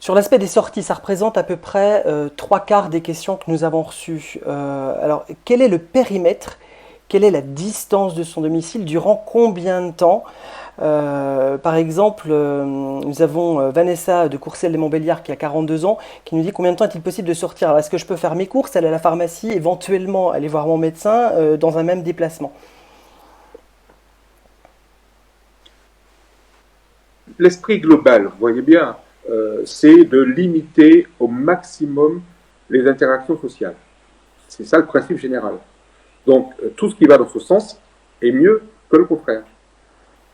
Sur l'aspect des sorties, ça représente à peu près trois quarts des questions que nous avons reçues. Alors, quel est le périmètre? Quelle est la distance de son domicile? Durant combien de temps? Par exemple, nous avons Vanessa de Courcelles-lès-Montbéliard qui a 42 ans qui nous dit combien de temps est-il possible de sortir? Alors, est-ce que je peux faire mes courses, aller à la pharmacie, éventuellement aller voir mon médecin dans un même déplacement? L'esprit global, vous voyez bien, c'est de limiter au maximum les interactions sociales. C'est ça le principe général. Donc, tout ce qui va dans ce sens est mieux que le contraire.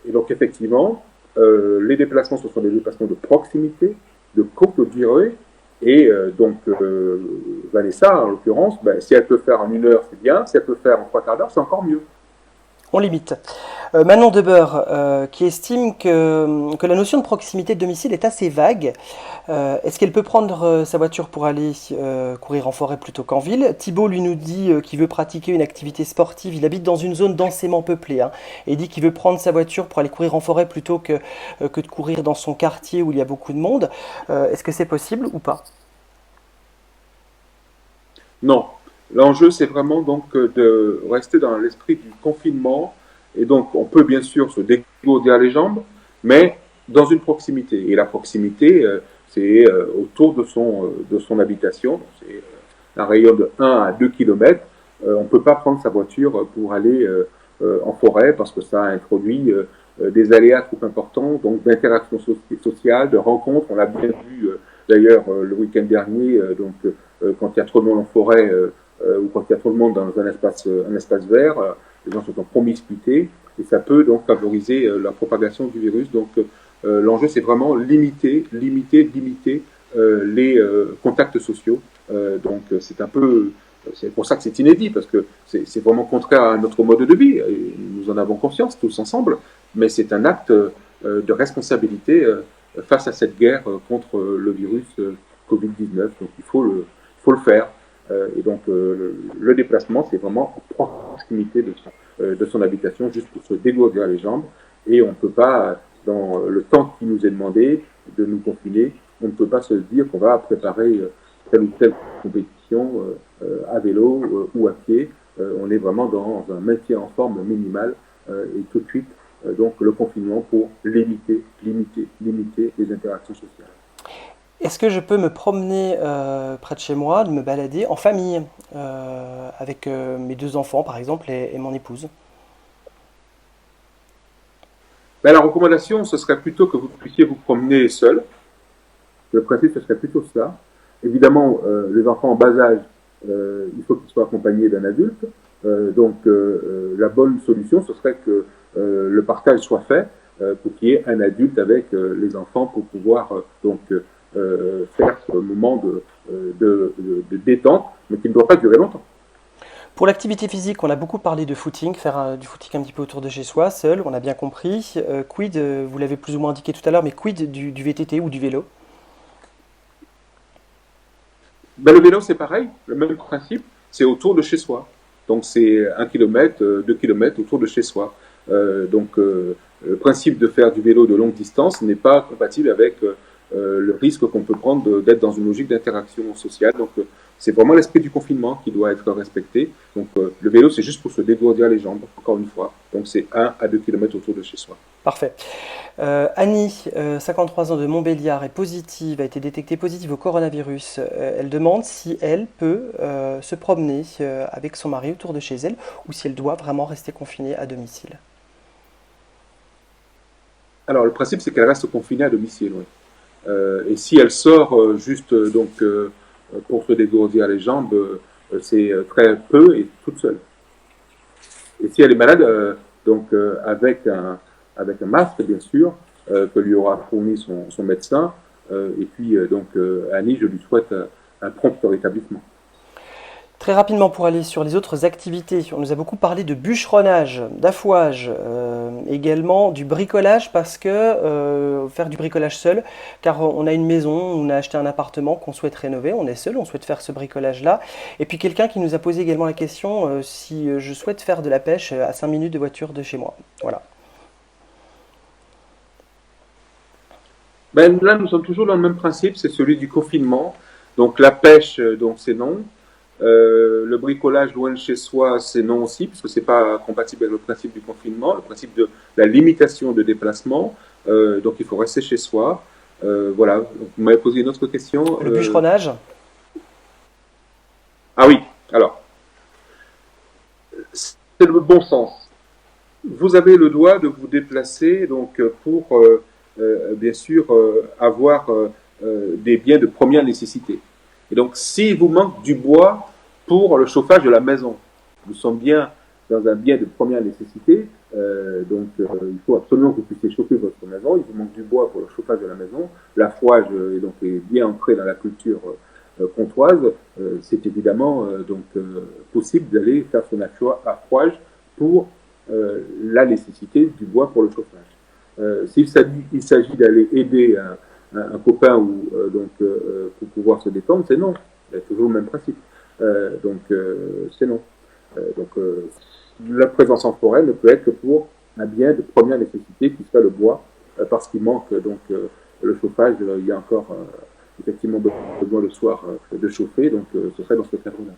Et donc, effectivement, les déplacements, ce sont des déplacements de proximité, de courte durée. Et Vanessa, en l'occurrence, ben, si elle peut faire en 1 heure, c'est bien. Si elle peut faire en 3 quarts d'heure, c'est encore mieux. On limite. Manon Debeure, qui estime que la notion de proximité de domicile est assez vague. Est-ce qu'elle peut prendre sa voiture pour aller courir en forêt plutôt qu'en ville? Thibault lui nous dit qu'il veut pratiquer une activité sportive. Il habite dans une zone densément peuplée, hein, et il dit qu'il veut prendre sa voiture pour aller courir en forêt plutôt que de courir dans son quartier où il y a beaucoup de monde. Est-ce que c'est possible ou pas? Non. L'enjeu, c'est vraiment donc de rester dans l'esprit du confinement. Et donc, on peut bien sûr se dégourdir les jambes, mais dans une proximité. Et la proximité, c'est autour de son habitation. C'est un rayon de 1 à 2 kilomètres. On ne peut pas prendre sa voiture pour aller en forêt parce que ça introduit des aléas trop importants, donc d'interaction sociale, de rencontres. On l'a bien vu d'ailleurs le week-end dernier, quand il y a trop de monde en forêt ou quand il y a trop de monde dans un espace vert, les gens sont en promiscuité et ça peut donc favoriser la propagation du virus. Donc l'enjeu c'est vraiment limiter les contacts sociaux. C'est un peu c'est pour ça que c'est inédit, parce que c'est vraiment contraire à notre mode de vie. Et nous en avons conscience tous ensemble, mais c'est un acte de responsabilité face à cette guerre contre le virus Covid-19. Donc il faut le faire. Le déplacement, c'est vraiment en proximité de son habitation, juste pour se dégourdir les jambes. Et on ne peut pas, dans le temps qui nous est demandé de nous confiner, on ne peut pas se dire qu'on va préparer telle ou telle compétition à vélo ou à pied. On est vraiment dans un maintien en forme minimal et tout de suite donc le confinement pour limiter les interactions sociales. Est-ce que je peux me promener près de chez moi, de me balader en famille, avec mes deux enfants par exemple et mon épouse? Mais la recommandation, ce serait plutôt que vous puissiez vous promener seul. Le principe, ce serait plutôt cela. Évidemment, les enfants en bas âge, il faut qu'ils soient accompagnés d'un adulte. La bonne solution, ce serait que le partage soit fait pour qu'il y ait un adulte avec les enfants pour pouvoir faire ce moment de détente, mais qui ne doit pas durer longtemps. Pour l'activité physique, on a beaucoup parlé de footing, faire du footing un petit peu autour de chez soi, seul, on a bien compris. Quid, vous l'avez plus ou moins indiqué tout à l'heure, mais quid du VTT ou du vélo? Ben, le vélo, c'est pareil, le même principe, c'est autour de chez soi. Donc c'est 1 kilomètre, 2 kilomètres autour de chez soi. Le principe de faire du vélo de longue distance n'est pas compatible avec le risque qu'on peut prendre d'être dans une logique d'interaction sociale. C'est vraiment l'esprit du confinement qui doit être respecté. Le vélo, c'est juste pour se dégourdir les jambes, encore une fois. Donc c'est 1 à 2 kilomètres autour de chez soi. Parfait. Annie, 53 ans de Montbéliard, est positive, a été détectée positive au coronavirus. Elle demande si elle peut se promener avec son mari autour de chez elle ou si elle doit vraiment rester confinée à domicile. Alors le principe, c'est qu'elle reste confinée à domicile. Oui. Et si elle sort pour se dégourdir les jambes, c'est très peu et toute seule. Et si elle est malade, avec un masque, bien sûr, que lui aura fourni son médecin. Annie, je lui souhaite un prompt rétablissement. Très rapidement pour aller sur les autres activités, on nous a beaucoup parlé de bûcheronnage, d'affouage, également du bricolage parce que faire du bricolage seul, car on a une maison, on a acheté un appartement qu'on souhaite rénover, on est seul, on souhaite faire ce bricolage-là. Et puis quelqu'un qui nous a posé également la question si je souhaite faire de la pêche à 5 minutes de voiture de chez moi. Voilà. Ben, là, nous sommes toujours dans le même principe, c'est celui du confinement. Donc la pêche, donc c'est non. Le bricolage loin de chez soi, c'est non aussi, puisque c'est pas compatible avec le principe du confinement, le principe de la limitation de déplacement. Donc il faut rester chez soi. Voilà. Donc, vous m'avez posé une autre question. Le bûcheronnage? Ah oui. Alors, c'est le bon sens. Vous avez le droit de vous déplacer donc pour bien sûr avoir des biens de première nécessité. Et donc, s'il vous manque du bois pour le chauffage de la maison, nous sommes bien dans un bien de première nécessité, il faut absolument que vous puissiez chauffer votre maison. Il vous manque du bois pour le chauffage de la maison. La froige est bien ancrée dans la culture comtoise. C'est évidemment possible d'aller faire son achat à froige pour la nécessité du bois pour le chauffage. S'il s'agit d'aller aider un copain ou pour pouvoir se détendre, c'est non. C'est toujours le même principe. C'est non. La présence en forêt ne peut être que pour un bien de première nécessité qui soit le bois, parce qu'il manque le chauffage. Il y a encore effectivement besoin le soir de chauffer, ce serait dans ce cadre-là.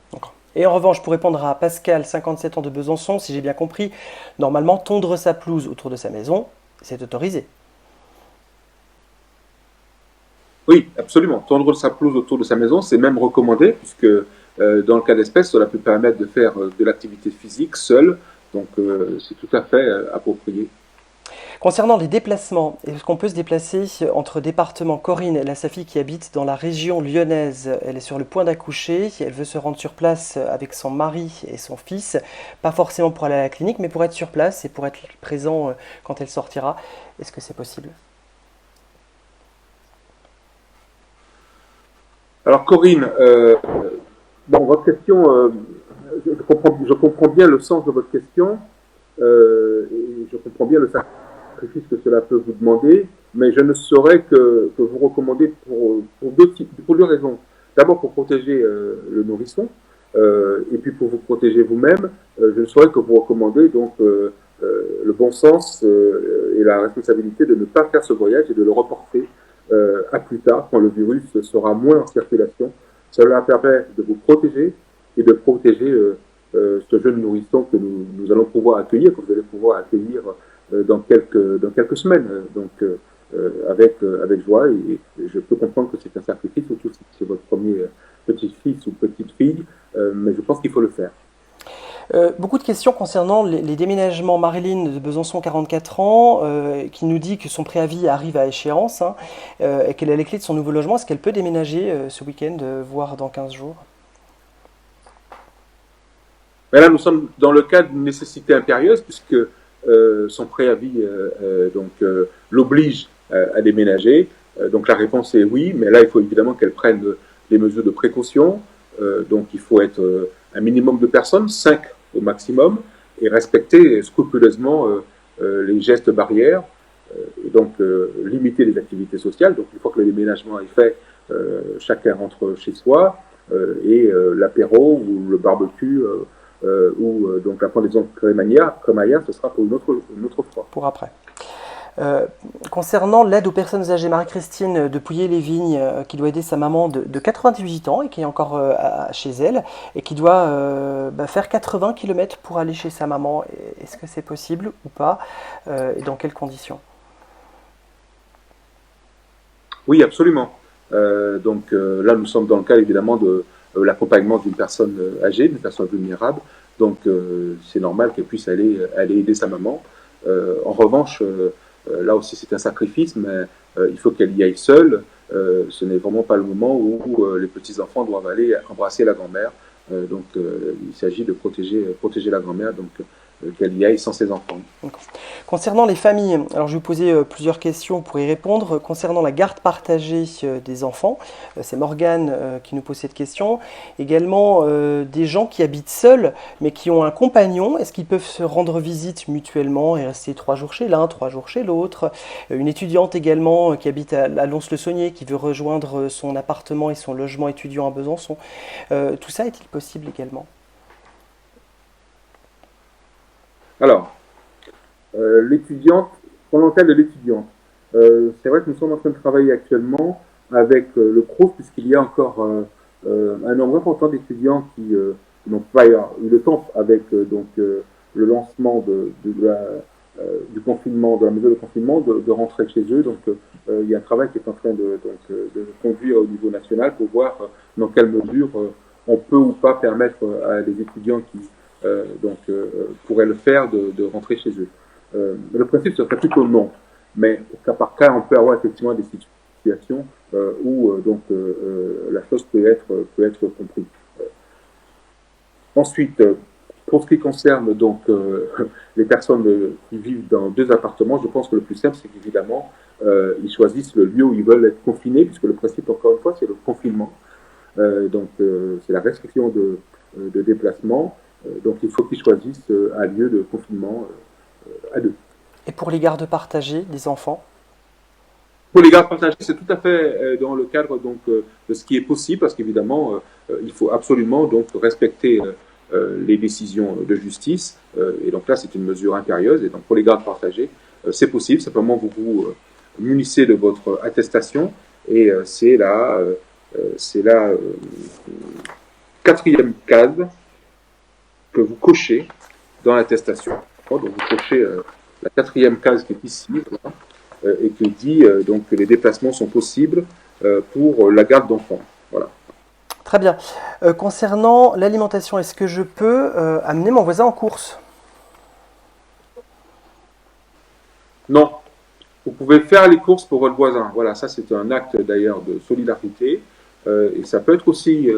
Et en revanche, pour répondre à Pascal, 57 ans de Besançon, si j'ai bien compris, normalement, tondre sa pelouse autour de sa maison, c'est autorisé. Oui, absolument. Tondre sa pelouse autour de sa maison, c'est même recommandé, puisque dans le cas d'espèce, cela peut permettre de faire de l'activité physique seul, c'est tout à fait approprié. Concernant les déplacements, est-ce qu'on peut se déplacer entre départements? Corinne, elle a sa fille qui habite dans la région lyonnaise. Elle est sur le point d'accoucher. Elle veut se rendre sur place avec son mari et son fils. Pas forcément pour aller à la clinique, mais pour être sur place et pour être présent quand elle sortira. Est-ce que c'est possible? Alors Corinne, votre question, je comprends bien le sens de votre question, et je comprends bien le sacrifice que cela peut vous demander, mais je ne saurais que vous recommander pour deux raisons. D'abord pour protéger le nourrisson, et puis pour vous protéger vous-même, je ne saurais que vous recommander le bon sens et la responsabilité de ne pas faire ce voyage et de le reporter à plus tard, quand le virus sera moins en circulation. Cela permet de vous protéger et de protéger ce jeune nourrisson que nous allons pouvoir accueillir, que vous allez pouvoir accueillir dans quelques semaines, avec joie. Et je peux comprendre que c'est un sacrifice, surtout si c'est votre premier petit-fils ou petite-fille, mais je pense qu'il faut le faire. Beaucoup de questions concernant les déménagements. Marilyn de Besançon, 44 ans, qui nous dit que son préavis arrive à échéance, hein, et qu'elle a les clés de son nouveau logement. Est-ce qu'elle peut déménager ce week-end, voire dans 15 jours? Mais là, nous sommes dans le cas d'une nécessité impérieuse, puisque son préavis l'oblige à déménager. Donc la réponse est oui, mais là, il faut évidemment qu'elle prenne des mesures de précaution. Donc il faut être un minimum de personnes, 5 au maximum, et respecter scrupuleusement les gestes barrières, limiter les activités sociales. Donc une fois que le déménagement est fait, chacun rentre chez soi, et l'apéro ou le barbecue donc la pendaison crémaillère, ce sera pour une autre fois. Pour après. Concernant l'aide aux personnes âgées, Marie-Christine de Pouilly-les-Vignes, qui doit aider sa maman de 98 ans et qui est encore chez elle, et qui doit faire 80 km pour aller chez sa maman. Est-ce que c'est possible ou pas, et dans quelles conditions? Oui, absolument. Là, nous sommes dans le cas évidemment de l'accompagnement d'une personne âgée, d'une personne vulnérable. C'est normal qu'elle puisse aller aider sa maman. En revanche, là aussi c'est un sacrifice, mais il faut qu'elle y aille seule. Ce n'est vraiment pas le moment où les petits-enfants doivent aller embrasser la grand-mère. Il s'agit de protéger la grand-mère, qu'elle y aille sans ses enfants. Concernant les familles, alors je vais vous poser plusieurs questions pour y répondre. Concernant la garde partagée des enfants, c'est Morgane qui nous pose cette question. Également, des gens qui habitent seuls, mais qui ont un compagnon, est-ce qu'ils peuvent se rendre visite mutuellement et rester 3 jours chez l'un, 3 jours chez l'autre? Une étudiante également qui habite à Lons-le-Saunier, qui veut rejoindre son appartement et son logement étudiant à Besançon. Tout ça est-il possible également? Alors, l'étudiante, prenons le cas de l'étudiante. C'est vrai que nous sommes en train de travailler actuellement avec le CROUS, puisqu'il y a encore un nombre important d'étudiants qui n'ont pas eu le temps avec le lancement du confinement, de la mesure de confinement, de rentrer chez eux. Donc il y a un travail qui est en train de conduire au niveau national pour voir dans quelle mesure on peut ou pas permettre à des étudiants qui pourraient le faire de rentrer chez eux. Le principe serait plutôt non, mais au cas par cas, on peut avoir effectivement des situations où la chose peut être comprise. Ensuite, pour ce qui concerne les personnes qui vivent dans deux appartements, je pense que le plus simple, c'est qu'évidemment, ils choisissent le lieu où ils veulent être confinés, puisque le principe, encore une fois, c'est le confinement. C'est la restriction de déplacement. Donc, il faut qu'ils choisissent un lieu de confinement à deux. Et pour les gardes partagées des enfants? Pour les gardes partagés, c'est tout à fait dans le cadre de ce qui est possible, parce qu'évidemment, il faut absolument respecter les décisions de justice. Et donc là, c'est une mesure impérieuse. Et donc pour les gardes partagés, c'est possible. Simplement, vous vous munissez de votre attestation, et c'est la quatrième case que vous cochez dans l'attestation. Donc vous cochez la quatrième case qui est ici, voilà, et qui dit que les déplacements sont possibles pour la garde d'enfants. Voilà. Très bien. Concernant l'alimentation, est-ce que je peux amener mon voisin en course? Non, vous pouvez faire les courses pour votre voisin. Voilà, ça c'est un acte d'ailleurs de solidarité, et ça peut être aussi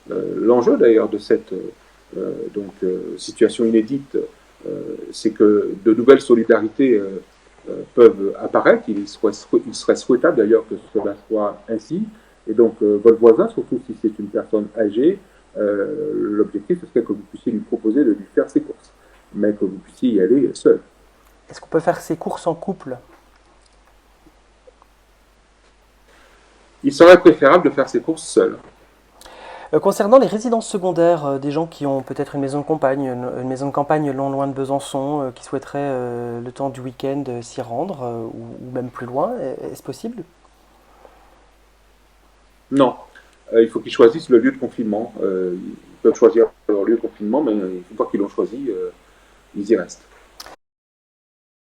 l'enjeu d'ailleurs de cette situation inédite, c'est que de nouvelles solidarités peuvent apparaître. Il serait souhaitable d'ailleurs que cela soit ainsi. Et donc, votre voisin, surtout si c'est une personne âgée, l'objectif, ce serait que vous puissiez lui proposer de lui faire ses courses, mais que vous puissiez y aller seul. Est-ce qu'on peut faire ses courses en couple? Il serait préférable de faire ses courses seul. Concernant les résidences secondaires, des gens qui ont peut-être une maison de campagne, maison de campagne loin de Besançon, qui souhaiteraient le temps du week-end s'y rendre, ou même plus loin, est-ce possible? Non, il faut qu'ils choisissent le lieu de confinement. Ils peuvent choisir leur lieu de confinement, mais une fois qu'ils l'ont choisi, ils y restent.